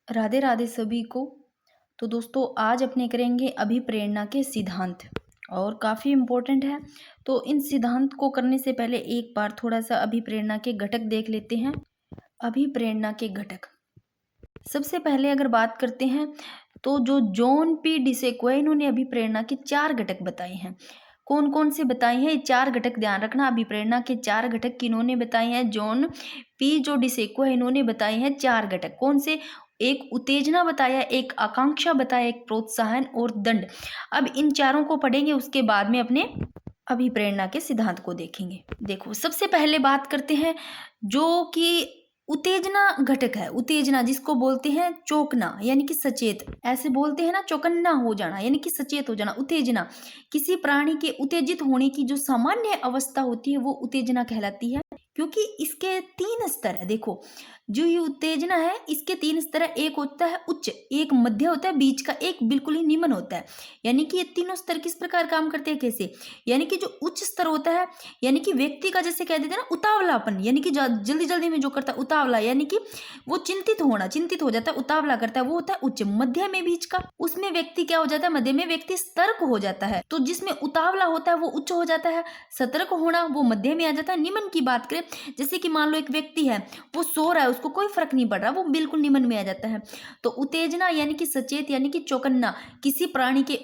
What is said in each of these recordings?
राधे राधे सभी को। तो दोस्तों आज अपने करेंगे अभिप्रेरणा के सिद्धांत और काफ़ी इम्पोर्टेंट है। तो इन सिद्धांत को करने से पहले एक बार थोड़ा सा अभिप्रेरणा के घटक देख लेते हैं। अभिप्रेरणा के घटक, सबसे पहले अगर बात करते हैं तो जो जॉन पी डिसेको है, इन्होंने अभिप्रेरणा के 4 घटक बताए हैं। कौन कौन से बताए हैं? ये 4 घटक ध्यान रखना। अभिप्रेरणा के 4 घटक किन्होंने बताए हैं? जॉन पी जो डिसेको है, इन्होंने बताए हैं 4 घटक। कौन से? एक उत्तेजना बताया, एक आकांक्षा बताया, एक प्रोत्साहन और दंड। अब इन चारों को पढ़ेंगे, उसके बाद में अपने अभिप्रेरणा के सिद्धांत को देखेंगे। देखो, सबसे पहले बात करते हैं जो कि उत्तेजना घटक है। उत्तेजना जिसको बोलते हैं चौंकना, यानी कि सचेत, ऐसे बोलते हैं ना, चौकन्ना हो जाना यानी कि सचेत हो जाना। उत्तेजना, किसी प्राणी के उत्तेजित होने की जो सामान्य अवस्था होती है वो उत्तेजना कहलाती है। क्योंकि इसके 3 स्तर है। देखो, जो ये उत्तेजना है इसके 3 स्तर है। एक होता है उच्च, एक मध्य होता है, बीच का, एक बिल्कुल ही निम्न होता है। यानी कि ये तीनों स्तर किस प्रकार काम करते हैं, कैसे? यानी कि जो उच्च स्तर होता है, यानी कि व्यक्ति का जैसे कह देते हैं ना उतावलापन, यानी कि जल्दी जल्दी में जो करता है उतावला, यानी कि वो चिंतित हो जाता है, उतावला करता है, वो होता है उच्च। मध्य में बीच का, उसमें व्यक्ति क्या हो जाता है? मध्य में व्यक्ति सतर्क हो जाता है। तो जिसमें उतावला होता है वो उच्च हो जाता है, सतर्क होना वो मध्य में आ जाता है। निम्न की बात करें, जैसे कि मान लो एक व्यक्ति है, वो सो रहा है, उसको कोई फर्क नहीं पड़ रहा, वो बिल्कुल निम्न में आ जाता है। तो उत्तेजना यानी कि सचेत, यानी कि चौकन्ना, किसी प्राणी के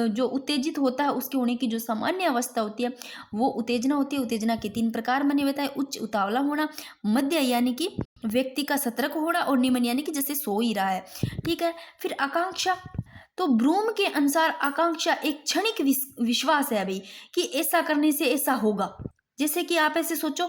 जो उत्तेजित होता है उसके होने की जो सामान्य अवस्था होती है वो उत्तेजना होती है। उत्तेजना के 3 प्रकार मैंने बताए, उच्च उतावला होना, मध्य यानी कि व्यक्ति का सतर्क होना, और निम्न यानी कि जैसे सो ही रहा है। ठीक है। फिर आकांक्षा, तो ब्रूम के अनुसार आकांक्षा एक क्षणिक विश्वास है भाई, कि ऐसा करने से ऐसा होगा। जैसे कि आप ऐसे सोचो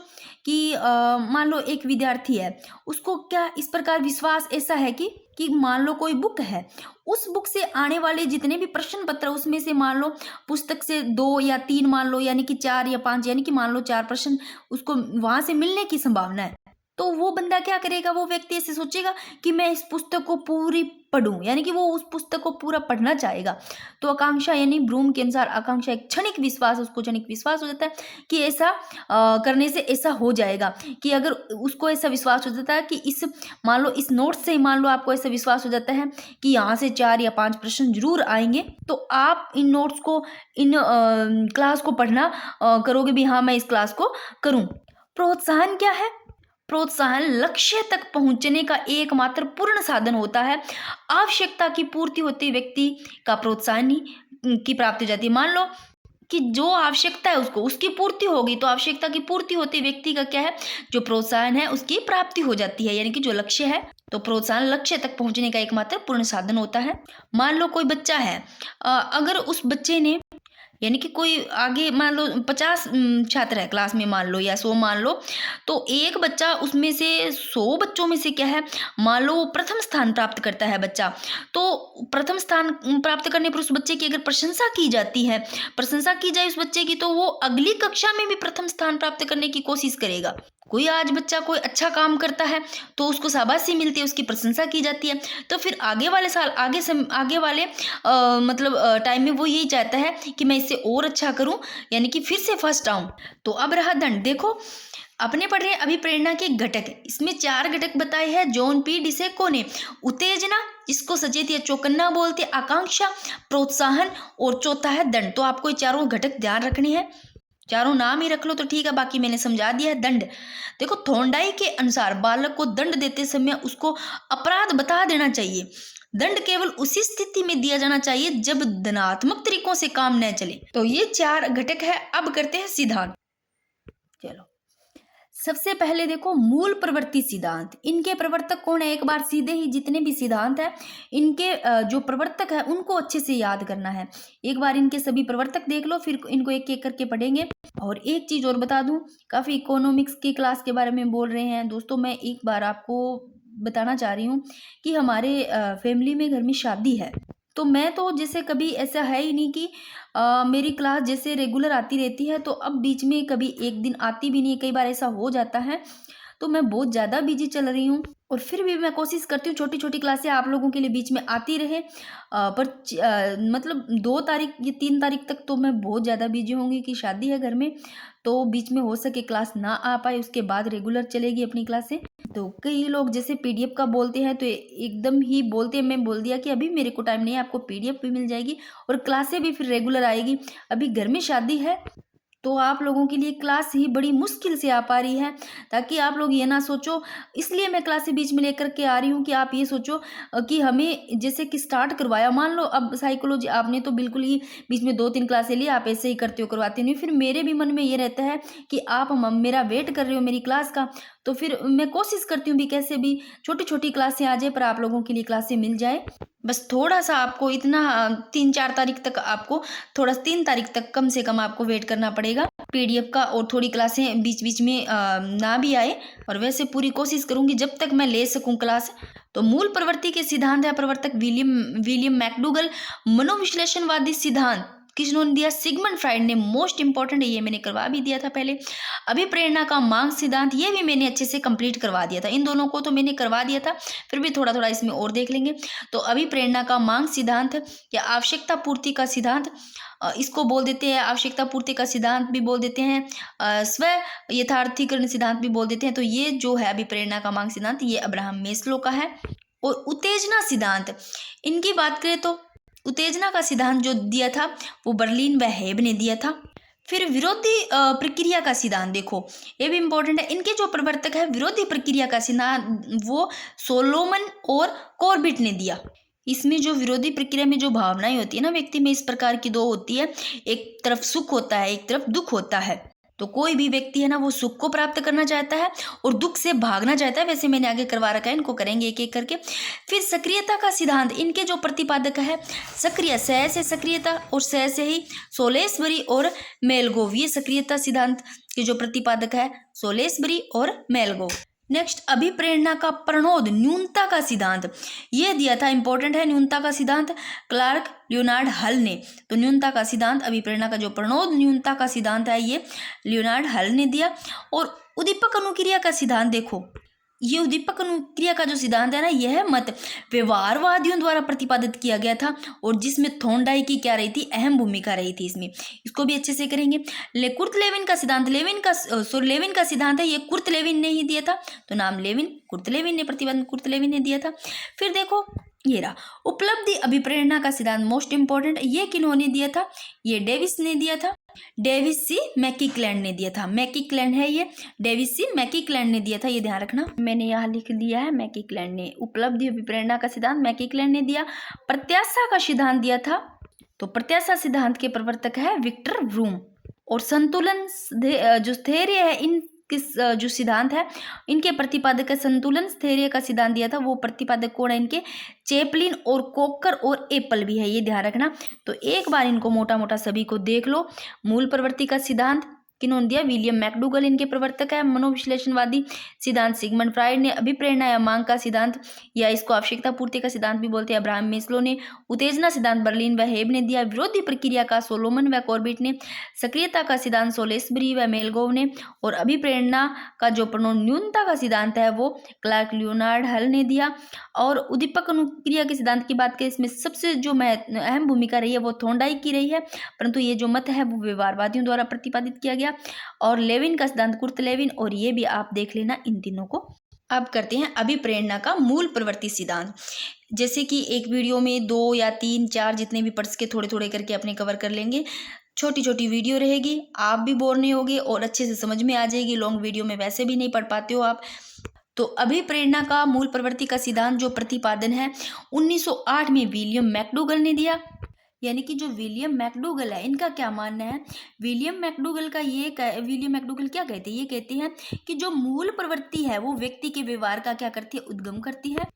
कि मान लो एक विद्यार्थी है, उसको क्या इस प्रकार विश्वास ऐसा है कि मान लो कोई बुक है, उस बुक से आने वाले जितने भी प्रश्न पत्र, उसमें से मान लो पुस्तक से 2 या 3 मान लो, यानी कि 4 या 5, यानी कि मान लो 4 प्रश्न उसको वहां से मिलने की संभावना है। तो वो बंदा क्या करेगा? वो व्यक्ति ऐसे सोचेगा कि मैं इस पुस्तक को पूरी पढ़ूं, यानी कि वो उस पुस्तक को पूरा पढ़ना चाहेगा। तो आकांक्षा यानी ब्रूम के अनुसार आकांक्षा एक क्षणिक विश्वास, उसको क्षणिक विश्वास हो जाता है कि ऐसा करने से ऐसा हो जाएगा। कि अगर उसको ऐसा विश्वास हो जाता है कि इस मान लो इस नोट से ही मान लो आपको ऐसा विश्वास हो जाता है कि यहाँ से 4 या 5 प्रश्न जरूर आएंगे, तो आप इन नोट्स को, इन क्लास को पढ़ना करोगे भी, हाँ मैं इस क्लास को करूं। प्रोत्साहन क्या है? प्रोत्साहन लक्ष्य तक पहुंचने का एकमात्र पूर्ण साधन होता है। आवश्यकता की पूर्ति होती व्यक्ति का प्रोत्साहन ही की प्राप्ति हो जाती है। मान लो कि जो आवश्यकता है उसको, उसकी पूर्ति होगी, तो आवश्यकता की पूर्ति होती व्यक्ति का क्या है? जो प्रोत्साहन है उसकी प्राप्ति हो जाती है, यानी कि जो लक्ष्य है। तो प्रोत्साहन लक्ष्य तक पहुंचने का एकमात्र पूर्ण साधन होता है। मान लो कोई बच्चा है, अगर उस बच्चे ने, यानी कि कोई आगे मान लो 50 छात्र है क्लास में मान लो, या 100 मान लो, तो एक बच्चा उसमें से 100 बच्चों में से क्या है, मान लो वो प्रथम स्थान प्राप्त करता है बच्चा। तो प्रथम स्थान प्राप्त करने पर उस बच्चे की अगर प्रशंसा की जाती है, प्रशंसा की जाए उस बच्चे की, तो वो अगली कक्षा में भी प्रथम स्थान प्राप्त करने की कोशिश करेगा। कोई आज बच्चा कोई अच्छा काम करता है तो उसको शाबाशी मिलती है, उसकी प्रशंसा की जाती है, तो फिर आगे वाले साल, आगे वाले मतलब टाइम में वो यही चाहता है कि मैं इससे और अच्छा करूं, यानी कि फिर से फर्स्ट आऊं। तो अब रहा दंड। देखो, अपने पढ़ रहे हैं अभिप्रेरणा के घटक, इसमें 4 घटक बताए हैं जॉन पी डिसेको ने। उत्तेजना, जिसको सचेत या चौकन्ना बोलते, आकांक्षा, प्रोत्साहन, और चौथा है दंड। तो आपको ये चारों घटक ध्यान रखने हैं, चारों नाम ही रख लो तो ठीक है, बाकी मैंने समझा दिया है। दंड, देखो थोंडाई के अनुसार बालक को दंड देते समय उसको अपराध बता देना चाहिए। दंड केवल उसी स्थिति में दिया जाना चाहिए जब धनात्मक तरीकों से काम न चले। तो ये 4 घटक है। अब करते हैं सिद्धांत। चलो, सबसे पहले देखो मूल प्रवृत्ति सिद्धांत। इनके प्रवर्तक कौन है? एक बार सीधे ही जितने भी सिद्धांत है, इनके जो प्रवर्तक है उनको अच्छे से याद करना है। एक बार इनके सभी प्रवर्तक देख लो, फिर इनको एक एक करके पढ़ेंगे। और एक चीज और बता दूं, काफी इकोनॉमिक्स की क्लास के बारे में बोल रहे हैं दोस्तों, मैं एक बार आपको बताना चाह रही हूँ कि हमारे फैमिली में घर में शादी है। तो मैं तो जैसे कभी ऐसा है ही नहीं कि मेरी क्लास जैसे रेगुलर आती रहती है, तो अब बीच में कभी एक दिन आती भी नहीं है, कई बार ऐसा हो जाता है। तो मैं बहुत ज़्यादा बिजी चल रही हूँ और फिर भी मैं कोशिश करती हूँ छोटी छोटी क्लासें आप लोगों के लिए बीच में आती रहे। मतलब 2 तारीख या 3 तारीख तक तो मैं बहुत ज़्यादा बिजी होंगी कि शादी है घर में, तो बीच में हो सके क्लास ना आ पाए, उसके बाद रेगुलर चलेगी अपनी क्लासें। तो कई लोग जैसे पीडीएफ का बोलते हैं तो एकदम ही बोलते हैं, मैं बोल दिया कि अभी मेरे को टाइम नहीं है, आपको पीडीएफ भी मिल जाएगी और क्लासें भी फिर रेगुलर आएगी। अभी घर में शादी है तो आप लोगों के लिए क्लास ही बड़ी मुश्किल से आ पा रही है, ताकि आप लोग ये ना सोचो, इसलिए मैं क्लासें बीच में लेकर के आ रही हूँ कि आप ये सोचो कि हमें जैसे कि स्टार्ट करवाया, मान लो अब साइकोलॉजी आपने तो बिल्कुल ही बीच में 2-3 क्लासें ली, आप ऐसे ही करते हो करवाते नहीं, फिर मेरे भी मन में ये रहता है कि आप मेरा वेट कर रहे हो मेरी क्लास का, तो फिर मैं कोशिश करती हूँ भी कैसे भी छोटी छोटी क्लासें आ जाए पर आप लोगों के लिए क्लासें मिल जाए। बस थोड़ा सा आपको इतना 3-4 तारीख तक आपको थोड़ा 3 तारीख तक कम से कम आपको वेट करना पड़ेगा पीडीएफ का, और थोड़ी क्लासें बीच बीच में ना भी आए, और वैसे पूरी कोशिश करूंगी जब तक मैं ले सकूं क्लास। तो मूल प्रवृत्ति के सिद्धांत है प्रवर्तक विलियम मैकडूगल। मनोविश्लेषणवादी सिद्धांत किसने दिया? सिगमंड फ्राइड ने। मोस्ट इंपॉर्टेंट है, ये मैंने करवा भी दिया था पहले। अभिप्रेरणा का मांग सिद्धांत, ये भी मैंने अच्छे से कंप्लीट करवा दिया था, इन दोनों को तो मैंने करवा दिया था, फिर भी थोड़ा थोड़ा इसमें और देख लेंगे। तो अभिप्रेरणा का मांग सिद्धांत या आवश्यकता पूर्ति का सिद्धांत, इसको बोल देते हैं आवश्यकता पूर्ति का सिद्धांत भी बोल देते हैं, स्व यथार्थीकरण सिद्धांत भी बोल देते हैं। तो ये जो है अभिप्रेरणा का मांग सिद्धांत, ये अब्राहम मेस्लो का है। और उत्तेजना सिद्धांत, इनकी बात करें तो उत्तेजना का सिद्धांत जो दिया था वो बर्लिन व हेब ने दिया था। फिर विरोधी प्रक्रिया का सिद्धांत, देखो ये भी इंपॉर्टेंट है, इनके जो प्रवर्तक है विरोधी प्रक्रिया का सिद्धांत वो सोलोमन और कॉर्बेट ने दिया। इसमें जो विरोधी प्रक्रिया में जो भावनाएं होती है ना व्यक्ति में, इस प्रकार की दो होती है, एक तरफ सुख होता है एक तरफ दुख होता है। तो कोई भी व्यक्ति है ना वो सुख को प्राप्त करना चाहता है और दुख से भागना चाहता है, वैसे मैंने आगे करवा रखा है, इनको करेंगे एक एक करके। फिर सक्रियता का सिद्धांत, इनके जो प्रतिपादक है सक्रिय, सह से सक्रियता और सह से ही सोलेसबरी और मेलगोव, ये सक्रियता सिद्धांत के जो प्रतिपादक है सोलेसबरी और मेलगोव। नेक्स्ट अभिप्रेरणा का प्रणोद न्यूनता का सिद्धांत, ये दिया था, इंपॉर्टेंट है न्यूनता का सिद्धांत, क्लार्क लियोनार्ड हल ने। तो न्यूनता का सिद्धांत, अभिप्रेरणा का जो प्रणोद न्यूनता का सिद्धांत है ये लियोनार्ड हल ने दिया। और उद्दीपक अनुक्रिया का सिद्धांत, देखो ये उद्दीपक अनुक्रिया का जो सिद्धांत है ना, यह मत व्यवहारवादियों द्वारा प्रतिपादित किया गया था और जिसमें थॉर्नडाइक की क्या रही थी, अहम भूमिका रही थी इसमें, इसको भी अच्छे से करेंगे। कुर्ट लेविन का सिद्धांत, लेविन का सिद्धांत है, ये कुर्ट लेविन ने ही दिया था, तो नाम लेविन, कुर्ट लेविन ने प्रतिपादन कुर्ट लेविन ने दिया था। फिर देखो ये रहा उपलब्धि अभिप्रेरणा का सिद्धांत, मोस्ट इंपॉर्टेंट, ये किन्होंने दिया था, ये डेविस ने दिया था, डेविस सी मैकीक्लैंड ने दिया था, मैकीक्लैंड है ये, डेविस सी मैकीक्लैंड ने दिया था, ये ध्यान रखना, मैंने यहाँ लिख दिया है मैकीक्लैंड ने। उपलब्धि अभिप्रेरणा का सिद्धांत मैकीक्लैंड ने दिया। प्रत्याशा का सिद्धांत दिया था, तो प्रत्याशा सिद्धांत के प्रवर्तक है विक्टर ब्रूम। और संतुलन जो स्थैर्य है, इन किस जो सिद्धांत है इनके प्रतिपादक है, संतुलन स्थैर्य का सिद्धांत दिया था, वो प्रतिपादक कौन है इनके, चैपलिन और कोकर और एप्पल भी है, ये ध्यान रखना। तो एक बार इनको मोटा मोटा सभी को देख लो। मूल प्रवृत्ति का सिद्धांत किन्होंने दिया, विलियम मैकडूगल इनके प्रवर्तक है। मनोविश्लेषणवादी सिद्धांत सिगमंड फ्राइड ने। अभिप्रेरणा या मांग का सिद्धांत या इसको आवश्यकता पूर्ति का सिद्धांत भी बोलते हैं, अब्राहम मेस्लो ने। उत्तेजना सिद्धांत बर्लिन व हेब ने दिया। विरोधी प्रक्रिया का सोलोमन व कॉर्बेट ने। सक्रियता का सिद्धांत सोलेसबरी व मेलगोव ने। और अभिप्रेरणा का जो प्रणोद न्यूनता का सिद्धांत है वो क्लार्क लियोनार्ड हल ने दिया। और उद्दीपक अनुक्रिया के सिद्धांत की बात करें, इसमें सबसे जो अहम भूमिका रही है वो थॉर्नडाइक की रही है, परंतु ये जो मत है वो व्यवहारवादियों द्वारा प्रतिपादित किया गया। और लेविन का सिद्धांत कुर्ट लेविन, और ये भी आप देख लेना इन तीनों को। अब करते हैं अभिप्रेरणा का मूल प्रवृत्ति सिद्धांत। जैसे कि एक वीडियो में 2 या 3 4 जितने भी पढ़ के थोड़े थोड़े करके अपने कवर कर लेंगे। छोटी छोटी वीडियो रहेगी, आप भी बोर नहीं होगे और अच्छे से समझ में आ जाएगी। लॉन्ग वीडियो में वैसे भी नहीं पढ़ पाते हो आप। तो अभिप्रेरणा का मूल प्रवृत्ति का सिद्धांत जो प्रतिपादन है 1908 में विलियम मैकडूगल ने दिया। यानी कि जो विलियम मैकडूगल है इनका क्या मानना है, विलियम मैकडूगल क्या कहते हैं, ये कहते हैं कि जो मूल प्रवृत्ति है वो व्यक्ति के व्यवहार का क्या करती है, उद्गम करती है।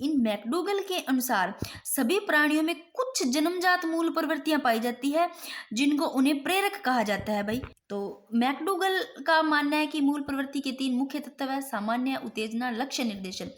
इन मैकडूगल के अनुसार सभी प्राणियों में कुछ जन्मजात मूल प्रवृत्तियां पाई जाती है जिनको उन्हें प्रेरक कहा जाता है भाई। तो मैकडूगल का मानना है कि मूल प्रवृत्ति के 3 मुख्य तत्व है, सामान्य, उत्तेजना, लक्ष्य निर्देशन।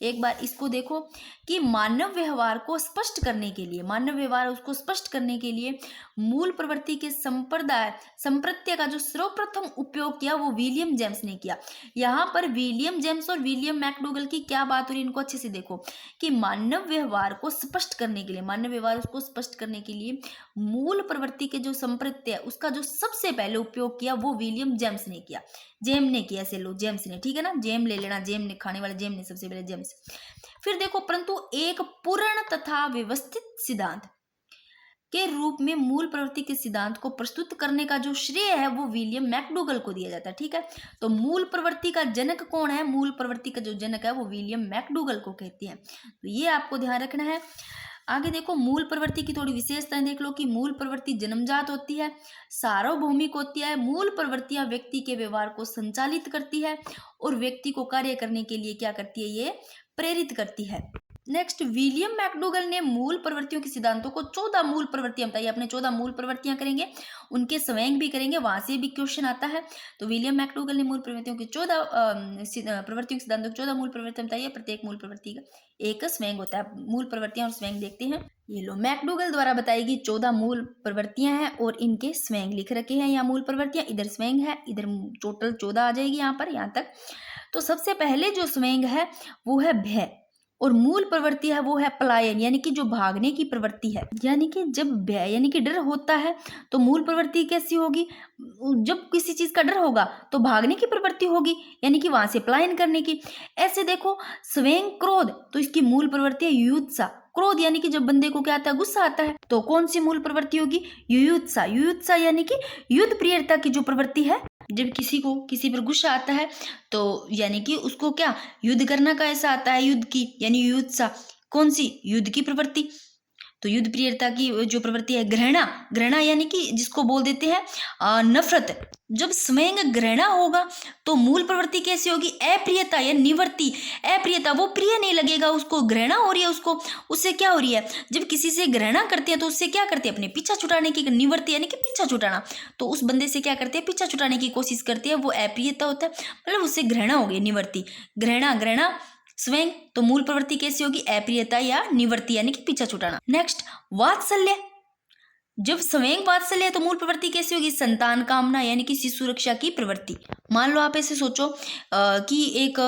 एक बार इसको देखो कि मानव व्यवहार को स्पष्ट करने के लिए, मानव व्यवहार उसको स्पष्ट करने के लिए मूल प्रवृत्ति के संप्रत्यय का जो सर्वप्रथम उपयोग किया वो विलियम जेम्स ने किया। यहाँ पर विलियम जेम्स और विलियम मैकडूगल की क्या बात हो रही है, इनको अच्छे से देखो कि मानव व्यवहार को स्पष्ट करने के लिए, मानव व्यवहार उसको स्पष्ट करने के लिए मूल प्रवृत्ति के जो संप्रत्यय उसका जो सबसे पहले उपयोग किया वो विलियम जेम्स ने किया। जेम ने किया, ऐसे लो जेम्स ने, ठीक है ना, जेम ले लेना, जेम ने, खाने वाले जेम ने, सबसे पहले जेम्स। फिर देखो, परंतु एक पूर्ण तथा व्यवस्थित सिद्धांत के रूप में मूल प्रवृत्ति के सिद्धांत को प्रस्तुत करने का जो श्रेय है वो विलियम मैकडूगल को दिया जाता है। ठीक है, तो मूल प्रवृत्ति का जनक कौन है? मूल प्रवृत्ति का जो जनक है वो विलियम मैकडूगल को कहते हैं। तो ये आपको ध्यान रखना है। आगे देखो, मूल प्रवृत्ति की थोड़ी विशेषताएं देख लो कि मूल प्रवृत्ति जन्मजात होती है, सार्वभौमिक होती है, मूल प्रवृत्तियां व्यक्ति के व्यवहार को संचालित करती है और व्यक्ति को कार्य करने के लिए क्या करती है? ये प्रेरित करती है। नेक्स्ट, विलियम मैकडूगल ने मूल प्रवृत्तियों के सिद्धांतों को 14 मूल प्रवृत्तियां बताई। अपने 14 मूल प्रवृत्तियां करेंगे, उनके स्वयं भी करेंगे, वहां से भी क्वेश्चन आता है। तो विलियम मैकडूगल ने मूल प्रवृत्तियों के 14 प्रवृत्तियों के सिद्धांतों की 14 मूल प्रवृत्तियां बताई है। प्रत्येक मूल प्रवृत्ति का एक स्वयं होता है। मूल प्रवृत्तियां और स्वयं देखते हैं। ये लो, मैकडूगल द्वारा बताई गई 14 मूल प्रवृत्तियां हैं और इनके स्वयं लिख रखे हैं। यहाँ मूल प्रवृत्तियां, इधर स्वयं है, इधर टोटल 14 आ जाएगी यहाँ पर, यहाँ तक। तो सबसे पहले जो स्वयं है वो है भय, और मूल प्रवृत्ति है वो है पलायन, यानी कि जो भागने की प्रवृत्ति है। यानी कि जब भय यानी कि डर होता है तो मूल प्रवृत्ति कैसी होगी? जब किसी चीज का डर होगा तो भागने की प्रवृत्ति होगी, यानी कि वहां से पलायन करने की। ऐसे देखो, स्वयं क्रोध, तो इसकी मूल प्रवृत्ति है युयुत्सा। क्रोध यानी कि जब बंदे को क्या आता है? गुस्सा आता है, तो कौन सी मूल प्रवृत्ति होगी? युयुत्सा। युयुत्सा यानी कि युद्ध प्रियता की जो प्रवृत्ति है। जब किसी को किसी पर गुस्सा आता है तो यानी कि उसको क्या युद्ध करना का ऐसा आता है, युद्ध की, यानी युयुत्सा। कौन सी? युद्ध की प्रवृत्ति। तो युद्ध प्रियता की जो प्रवृत्ति है घृणा। घृणा यानी कि जिसको बोल देते हैं नफरत। जब स्वयं घृणा होगा तो मूल प्रवृत्ति कैसी होगी? अप्रियता या निवृत्ति। अप्रियता, वो प्रिय नहीं लगेगा उसको, घृणा हो रही है उसको, उससे क्या हो रही है? जब किसी से घृणा करते हैं तो उससे क्या करते हैं? अपने पीछा छुड़ाने की, निवृत्ति यानी कि पीछा छुटाना। तो उस बंदे से क्या करते हैं? पीछा छुटाने की कोशिश करते हैं, वो अप्रियता होता है, मतलब उससे घृणा हो गई, निवृत्ति। घृणा, घृणा स्वयं, तो मूल प्रवृत्ति कैसी होगी? अप्रियता या निवृत्ति यानी कि पीछा छुटाना। नेक्स्ट, वात्सल्य। जब स्वयं वात्सल्य है तो मूल प्रवृत्ति कैसी होगी? संतान कामना, यानी कि शिशु रक्षा की प्रवृत्ति। मान लो आप ऐसे सोचो कि एक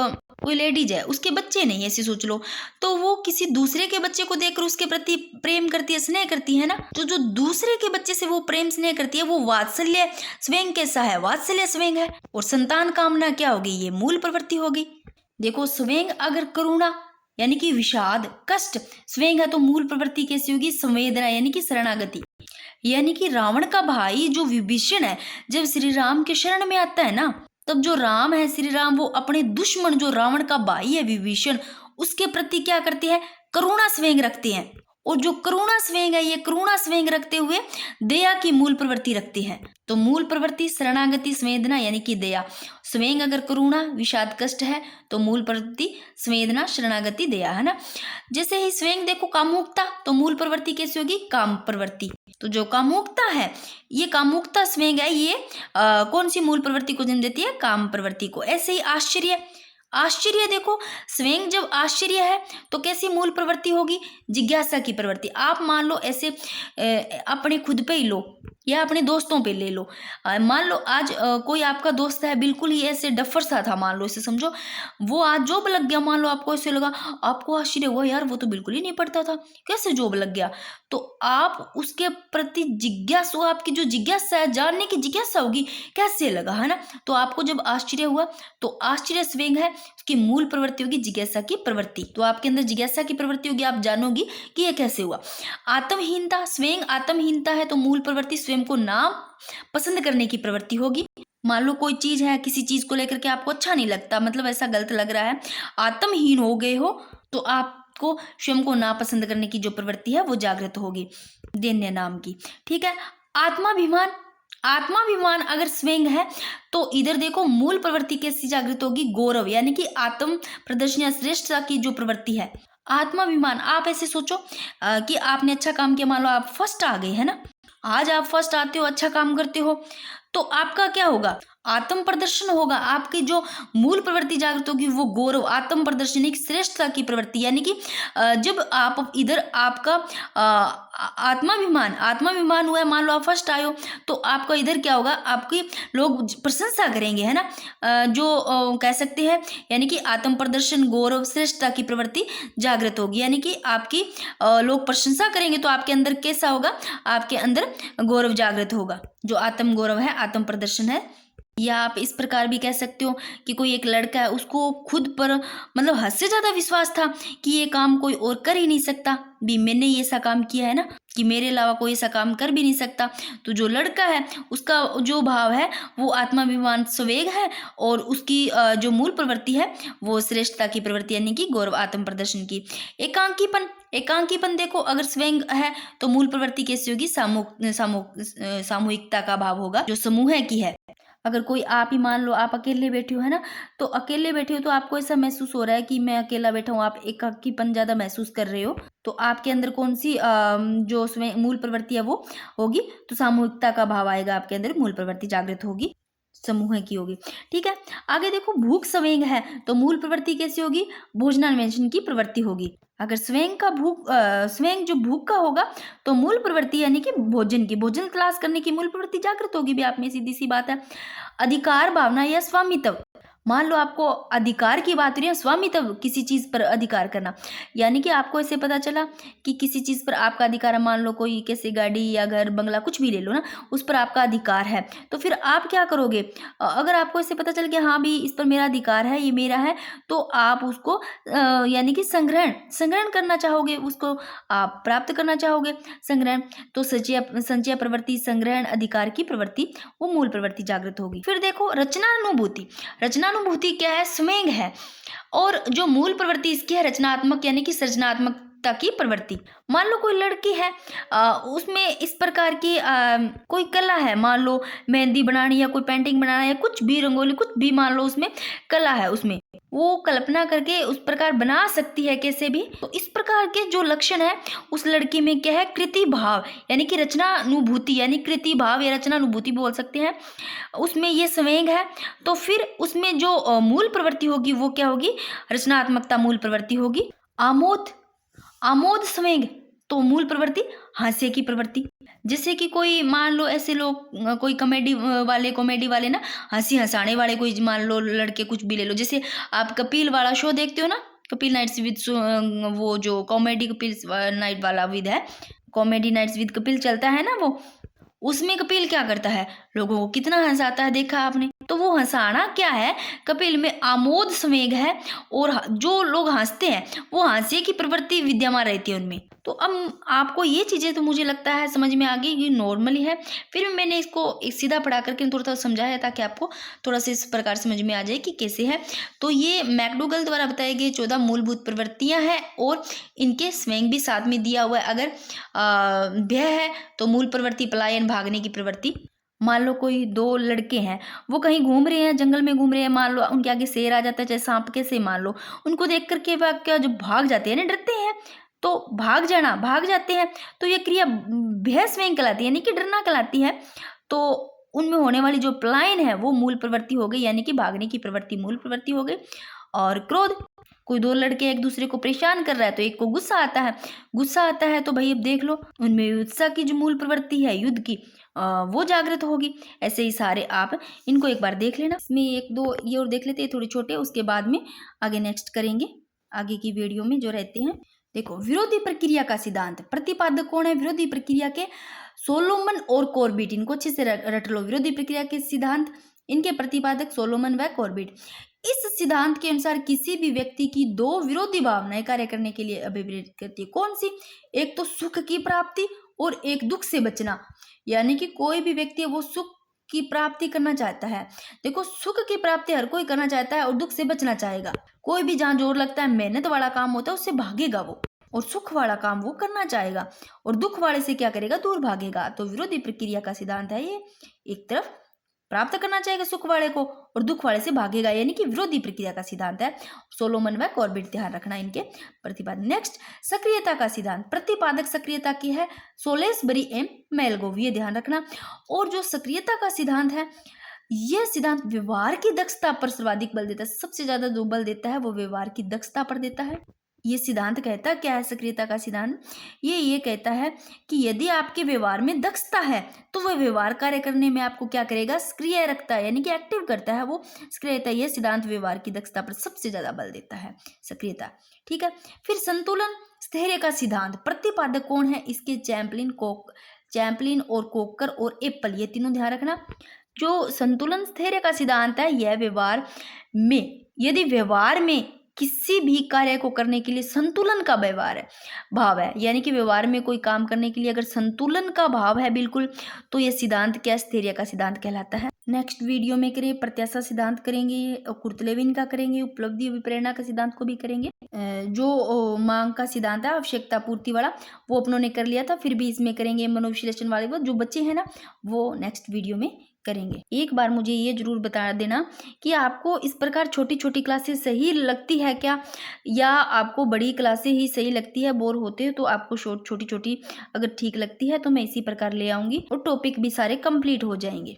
कोई लेडीज है, उसके बच्चे नहीं, ऐसे सोच लो, तो वो किसी दूसरे के बच्चे को देखकर उसके प्रति प्रेम करती है, स्नेह करती है ना। तो जो दूसरे के बच्चे से वो प्रेम स्नेह करती है वो वात्सल्य। स्वयं कैसा है? वात्सल्य स्वयं है। और संतान कामना क्या होगी? ये मूल प्रवृत्ति होगी। देखो, स्वयं अगर करुणा यानी कि विषाद, कष्ट स्वयं है तो मूल प्रवृत्ति कैसी होगी? संवेदना यानी कि शरणागति। यानी कि रावण का भाई जो विभीषण है, जब श्री राम के शरण में आता है ना, तब जो राम है, श्री राम, वो अपने दुश्मन जो रावण का भाई है विभीषण, उसके प्रति क्या करते हैं? करुणा स्वयं रखते हैं। और जो करुणा स्वयं है, ये करुणा स्वयं रखते हुए दया की मूल प्रवृत्ति रखते हैं। तो मूल प्रवृत्ति शरणागति, संवेदना यानी कि दया। स्वयं अगर करुणा विषाद कष्ट है तो मूल प्रवृत्ति संवेदना शरणागति दया, है ना। जैसे ही स्वयं देखो कामुकता, तो मूल प्रवृत्ति कैसी होगी? काम प्रवृत्ति। तो जो कामुकता है, ये कामुकता स्वयं है, ये कौन सी मूल प्रवृत्ति को जन्म देती है? काम प्रवृत्ति को। ऐसे ही आश्चर्य। आश्चर्य देखो, स्वयं जब आश्चर्य है तो कैसी मूल प्रवृत्ति होगी? जिज्ञासा की प्रवृत्ति। आप मान लो ऐसे अपने खुद पे ही लो या अपने दोस्तों पे ले लो। मान लो आज कोई आपका दोस्त है, बिल्कुल ही ऐसे डफर सा था, मान लो इसे समझो, वो आज जॉब लग गया। मान लो आपको ऐसे लगा, आपको आश्चर्य हुआ, यार वो तो बिल्कुल ही नहीं पढ़ता था, कैसे जॉब लग गया? तो आप उसके प्रति जिज्ञासु, आपकी जो जिज्ञासा है, जानने की जिज्ञासा होगी, कैसे लगा, है ना। तो आपको जब आश्चर्य हुआ तो आश्चर्य स्वयं है, उसकी मूल प्रवृत्ति होगी जिज्ञासा की प्रवृत्ति। तो आपके अंदर जिज्ञासा की प्रवृत्ति होगी, आप जानोगी कि ये कैसे हुआ। आत्महीनता, स्वयं आत्महीनता है तो मूल प्रवृत्ति स्वयं को नाम पसंद करने की प्रवृत्ति होगी। मान लो कोई चीज है, किसी चीज को लेकर के आपको अच्छा नहीं लगता, मतलब ऐसा गलत लग रहा है, आत्महीन हो गए हो, तो आपको स्वयं को नापसंद करने की जो प्रवृत्ति है वो जागृत होगी, दैन्य नाम की। ठीक है। आत्माभिमान। आत्माभिमान अगर स्वयं है तो इधर देखो मूल प्रवृत्ति कैसी जागृत होगी? गौरव, यानी कि आत्म प्रदर्शन या श्रेष्ठता की जो प्रवृत्ति है। आत्माभिमान, आप ऐसे सोचो कि आपने अच्छा काम किया, मान लो आप फर्स्ट आ गए, है ना। आज आप फर्स्ट आते हो, अच्छा काम करते हो, तो आपका क्या होगा, आत्म प्रदर्शन होगा। आपकी जो मूल प्रवृत्ति जागृत होगी वो गौरव, आत्म प्रदर्शन, एक श्रेष्ठता की प्रवृत्ति, यानी कि जब आप इधर आपका आत्माभिमान आत्माभिमान हुआ है, मान लो आप फर्स्ट आए हो, तो आपका इधर क्या होगा, आपकी लोग प्रशंसा करेंगे, है ना। जो कह सकते हैं, यानी कि आत्म प्रदर्शन, गौरव, श्रेष्ठता की प्रवृत्ति जागृत होगी, यानी कि आपकी लोग प्रशंसा करेंगे, तो आपके अंदर कैसा होगा, आपके अंदर गौरव जागृत होगा, जो आत्म गौरव है, आत्म प्रदर्शन है। या आप इस प्रकार भी कह सकते हो कि कोई एक लड़का है, उसको खुद पर मतलब हद से ज्यादा विश्वास था कि ये काम कोई और कर ही नहीं सकता, भी मैंने ये ऐसा काम किया है ना कि मेरे अलावा कोई ऐसा काम कर भी नहीं सकता। तो जो लड़का है उसका जो भाव है वो आत्माभिमान संवेग है, और उसकी जो मूल प्रवृत्ति है वो श्रेष्ठता की प्रवृत्ति, यानी कि गौरव, आत्म प्रदर्शन की। एकांकीपन, एकांकीपन देखो, अगर स्वयं है तो मूल प्रवृत्ति कैसी होगी, सामूहिकता का भाव होगा, जो समूह की है। अगर कोई आप ही मान लो आप अकेले बैठे हो, है ना, तो अकेले बैठे हो तो आपको ऐसा महसूस हो रहा है कि मैं अकेला बैठा हूँ, आप एकाकीपन ज्यादा महसूस कर रहे हो, तो आपके अंदर कौन सी जो उसमें मूल प्रवृत्ति है वो होगी, तो सामूहिकता का भाव आएगा, आपके अंदर मूल प्रवृत्ति जागृत होगी, समूह की होगी। ठीक है, आगे देखो, भूख संवेग है तो मूल प्रवृत्ति कैसी होगी, भोजनान्वेषण की प्रवृत्ति होगी। अगर स्वयं जो भूख का होगा तो मूल प्रवृत्ति यानी कि भोजन की, भोजन तलाश करने की मूल प्रवृत्ति जागृत होगी भी आप में, सीधी सी बात है। अधिकार भावना या स्वामित्व, मान लो आपको अधिकार की बात हो रही है, स्वामित्व, किसी चीज पर अधिकार करना, यानी कि आपको ऐसे पता चला कि किसी चीज पर आपका अधिकार है, मान लो कोई कैसे गाड़ी या घर बंगला कुछ भी ले लो ना, उस पर आपका अधिकार है, तो फिर आप क्या करोगे, अगर आपको ऐसे पता चल कि हाँ भी इस पर मेरा अधिकार है, ये मेरा है, तो आप उसको यानी कि संग्रहण संग्रहण करना चाहोगे, उसको आप प्राप्त करना चाहोगे, संग्रहण। तो संचय प्रवृत्ति, संग्रहण, अधिकार की प्रवृत्ति, वो मूल प्रवृत्ति जागृत होगी। फिर देखो रचनानुभूति, रचनानुभूति क्या है, संवेग है, और जो मूल प्रवृत्ति इसकी है रचनात्मक, यानी कि सृजनात्मकता की प्रवृत्ति। मान लो कोई लड़की है, उसमें इस प्रकार की कोई कला है, मान लो मेहंदी बनानी या कोई पेंटिंग बनाना या कुछ भी, रंगोली, कुछ भी, मान लो उसमें कला है, उसमें वो कल्पना करके उस प्रकार बना सकती है कैसे भी। तो इस प्रकार के जो लक्षण है उस लड़की में क्या है, कृति भाव, यानी कि रचनानुभूति, यानी कृति भाव या रचनानुभूति बोल सकते हैं, उसमें ये संवेग है। तो फिर उसमें जो मूल प्रवृत्ति होगी वो क्या होगी, रचनात्मकता मूल प्रवृत्ति होगी। आमोद, आमोद संवेग, तो मूल प्रवृत्ति हास्य की प्रवृत्ति। जैसे कि कोई मान लो ऐसे लोग, कोई कॉमेडी वाले ना, हंसी हंसाने वाले, कोई मान लो लड़के कुछ भी ले लो, जैसे आप कपिल वाला शो देखते हो ना, कपिल नाइट्स विद, वो जो कॉमेडी कपिल नाइट वाला विद है, कॉमेडी नाइट्स विद कपिल चलता है ना, वो उसमें कपिल क्या करता है, लोगों को कितना हंसाता है, देखा आपने। तो वो हंसाना क्या है, कपिल में आमोद संवेग है, और जो लोग हंसते हैं वो हास्य की प्रवृत्ति विद्यमान रहती है उनमें। तो अब आपको ये चीजें तो मुझे लगता है समझ में आ गई, ये नॉर्मली है। फिर मैंने इसको एक सीधा पढ़ा करके थोड़ा सा समझाया ताकि आपको थोड़ा सा इस प्रकार समझ में आ जाए कि कैसे है। तो ये मैकडोगल द्वारा बताए गए 14 मूलभूत प्रवृत्तियां हैं, और इनके स्वयं भी साथ में दिया हुआ है। अगर भय है तो मूल प्रवृत्ति पलायन, भागने की प्रवृत्ति। मान लो कोई दो लड़के हैं, वो कहीं घूम रहे हैं, जंगल में घूम रहे हैं, मान लो उनके आगे शेर आ जाता है, चाहे सांप, कैसे मान लो, उनको देख करके वह क्या जो भाग जाते हैं ना, डरते हैं, तो भाग जाते हैं, तो ये क्रिया भय स्वयं कहलाती है, यानी कि डरना कहलाती है। तो उनमें होने वाली जो पलायन है वो मूल प्रवृत्ति हो गई, यानी कि भागने की प्रवृत्ति मूल प्रवृत्ति हो गई। और क्रोध, कोई दो लड़के एक दूसरे को परेशान कर रहा है तो एक को गुस्सा आता है, तो भाई अब देख लो उनमें उत्साह की जो मूल प्रवृत्ति है, युद्ध की, वो जागृत होगी। ऐसे ही सारे आप इनको एक बार देख लेना। इसमें एक दो ये और देख लेते हैं थोड़े छोटे, उसके बाद में आगे नेक्स्ट करेंगे आगे की वीडियो में जो रहते हैं। देखो, विरोधी प्रक्रिया का सिद्धांत, प्रतिपादक कौन है विरोधी प्रक्रिया के, सोलोमन और कॉर्बेट, इनको अच्छे से रट लो। विरोधी प्रक्रिया के सिद्धांत, इनके प्रतिपादक सोलोमन व कॉर्बेट। इस सिद्धांत के अनुसार किसी भी व्यक्ति की दो विरोधी भावनाएं कार्य करने के लिए अभिप्रेरित करती है। कौन सी, एक तो सुख की प्राप्ति और एक दुख से बचना, यानी कि कोई भी व्यक्ति है वो सुख की प्राप्ति करना चाहता है। देखो, सुख की प्राप्ति हर कोई करना चाहता है और दुख से बचना चाहेगा। कोई भी जहाँ जोर लगता है, मेहनत वाला काम होता है, उससे भागेगा वो, और सुख वाला काम वो करना चाहेगा, और दुख वाले से क्या करेगा, दूर भागेगा। तो विरोधी प्रक्रिया का सिद्धांत है ये, एक तरफ प्राप्त करना चाहेगा सुख वाले को और दुख वाले से भागेगा, यानी कि विरोधी प्रक्रिया का सिद्धांत है। सोलोमन व कॉर्बेट, ध्यान रखना इनके प्रतिपादक। नेक्स्ट, सक्रियता का सिद्धांत, प्रतिपादक सक्रियता की है सोलेसबरी एम मेलगोव, ये ध्यान रखना। और जो सक्रियता का सिद्धांत है, यह सिद्धांत व्यवहार की दक्षता पर सर्वाधिक बल देता है। सबसे ज्यादा जो बल देता है वो व्यवहार की दक्षता पर देता है। ये सिद्धांत कहता क्या है, सक्रियता का सिद्धांत, ये कहता है कि यदि आपके व्यवहार में दक्षता है तो वह व्यवहार कार्य करने में आपको क्या करेगा, सक्रिय रखता है, यानी कि एक्टिव करता है वो सक्रियता। यह सिद्धांत व्यवहार की दक्षता पर सबसे ज्यादा बल देता है, सक्रियता। ठीक है, फिर संतुलन स्थैर्य का सिद्धांत, प्रतिपादक कौन है इसके, चैंपलिन और कोकर और एप्पल, ये तीनों ध्यान रखना। जो संतुलन स्थैर्य का सिद्धांत है, यह व्यवहार में, यदि व्यवहार में किसी भी कार्य को करने के लिए संतुलन का भाव है, यानी कि व्यवहार में कोई काम करने के लिए अगर संतुलन का भाव है बिल्कुल, तो यह सिद्धांत क्या, स्थैर्य का सिद्धांत कहलाता है। नेक्स्ट वीडियो में करें प्रत्याशा सिद्धांत करेंगे, कुर्तलेविन का करेंगे, उपलब्धि अभिप्रेरणा का सिद्धांत को भी करेंगे। जो मांग का सिद्धांत है आवश्यकता पूर्ति वाला, वो अपनों ने कर लिया था, फिर भी इसमें करेंगे मनोविश्लेषण वाले, वो जो बच्चे हैं ना वो नेक्स्ट वीडियो में करेंगे। एक बार मुझे ये जरूर बता देना कि आपको इस प्रकार छोटी छोटी क्लासेस सही लगती है क्या, या आपको बड़ी क्लासें ही सही लगती है, बोर होते हो तो आपको छोटी छोटी अगर ठीक लगती है तो मैं इसी प्रकार ले आऊंगी और टॉपिक भी सारे कंप्लीट हो जाएंगे।